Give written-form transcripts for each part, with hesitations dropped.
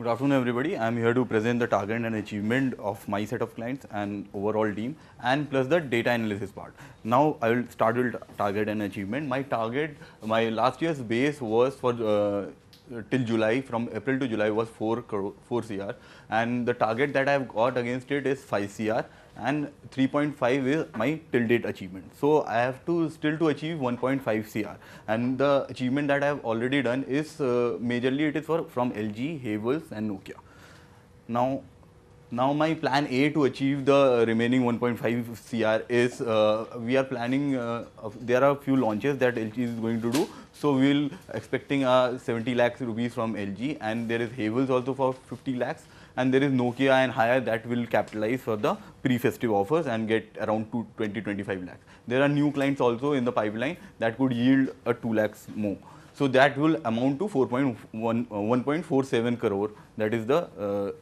Good afternoon, everybody. I am here to present the target and achievement of my set of clients and overall team, and plus the data analysis part. Now, I will start with target and achievement. My last year's base was for till July, from April to July was 4 CR, and the target that I have got against it is 5 CR, and 3.5 is my till date achievement. So I have to still to achieve 1.5 CR, and the achievement that I have already done is majorly it is from LG, Havels and Nokia. Now, my plan A to achieve the remaining 1.5 CR is we are planning. There are a few launches that LG is going to do, so we will expecting 70 lakhs rupees from LG, and there is Havels also for 50 lakhs, and there is Nokia and Haier that will capitalize for the pre-festive offers and get around 20-25 lakhs. There are new clients also in the pipeline that could yield a 2 lakhs more. So that will amount to 1.47 crore. That is the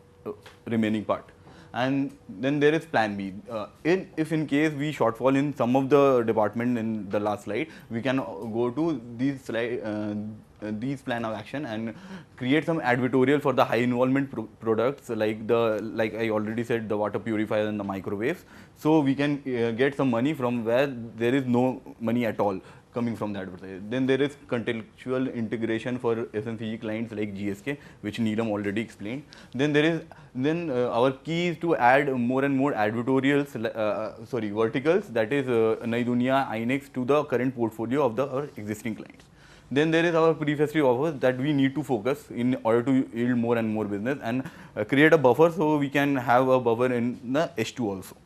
remaining part. And then there is plan B. If in case we shortfall in some of the department in the last slide, we can go to these plan of action and create some advertorial for the high involvement products like I already said, the water purifier and the microwaves. So we can get some money from where there is no money at all coming from the advertising. Then there is contextual integration for FMCG clients like GSK, which Neelam already explained. Then there is our key is to add more and more advertorials, verticals, that is Nai Dunia, INEX, to the current portfolio of our existing clients. Then there is our pre-festive offers that we need to focus in order to yield more and more business and create a buffer, so we can have a buffer in the H2 also.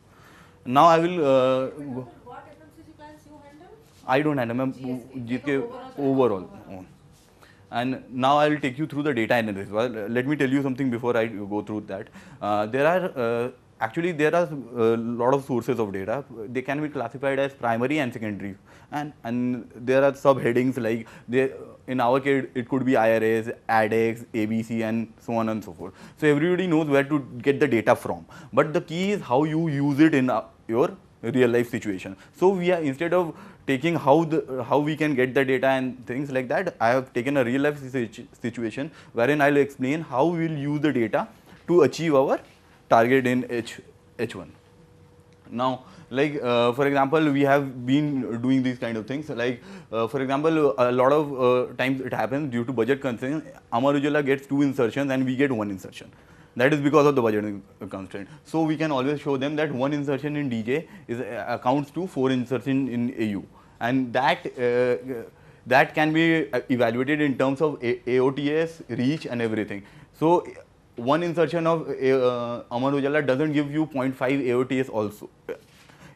Now I will What FMCG clients you handle? I don't handle GSK overall. And now I will take you through the data analysis. Well, let me tell you something before I go through that. There are a lot of sources of data. They can be classified as primary and secondary, and there are subheadings like in our case it could be IRS, ADEX, ABC, and so on and so forth. So everybody knows where to get the data from, but the key is how you use it in your real life situation. So we are, instead of taking how we can get the data and things like that, I have taken a real life situation wherein I will explain how we will use the data to achieve our target in H1. Now, for example, we have been doing these kind of things. For example, a lot of times it happens due to budget constraints. Amar Ujala gets 2 insertions and we get 1 insertion. That is because of the budget constraint. So we can always show them that 1 insertion in DJ accounts to 4 insertion in AU, and that can be evaluated in terms of AOTS, reach, and everything. So 1 insertion of Amar Ujala doesn't give you 0.5 AOTS also.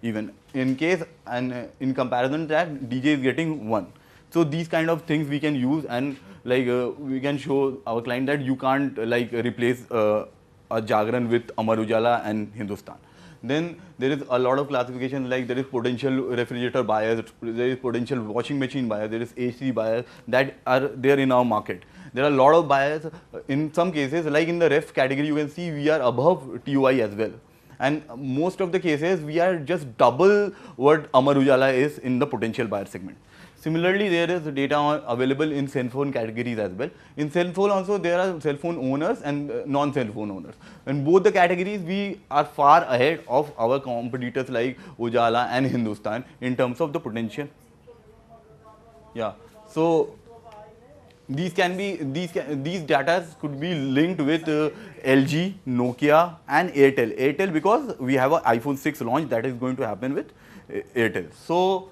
Even in case, and in comparison to that, DJ is getting 1. So these kind of things we can use, and we can show our client that you can't replace a Jagran with Amar Ujala and Hindustan. Then there is a lot of classifications, like there is potential refrigerator buyers, there is potential washing machine buyers, there is AC buyers that are there in our market. There are a lot of buyers. In some cases, like in the ref category, you can see we are above TOI as well. And most of the cases, we are just double what Amar Ujala is in the potential buyer segment. Similarly, there is data available in cell phone categories as well. In cell phone also, there are cell phone owners and non-cell phone owners. In both the categories, we are far ahead of our competitors like Ujala and Hindustan in terms of the potential. Yeah. So these data could be linked with LG, Nokia, and Airtel. Airtel, because we have an iPhone 6 launch that is going to happen with Airtel. So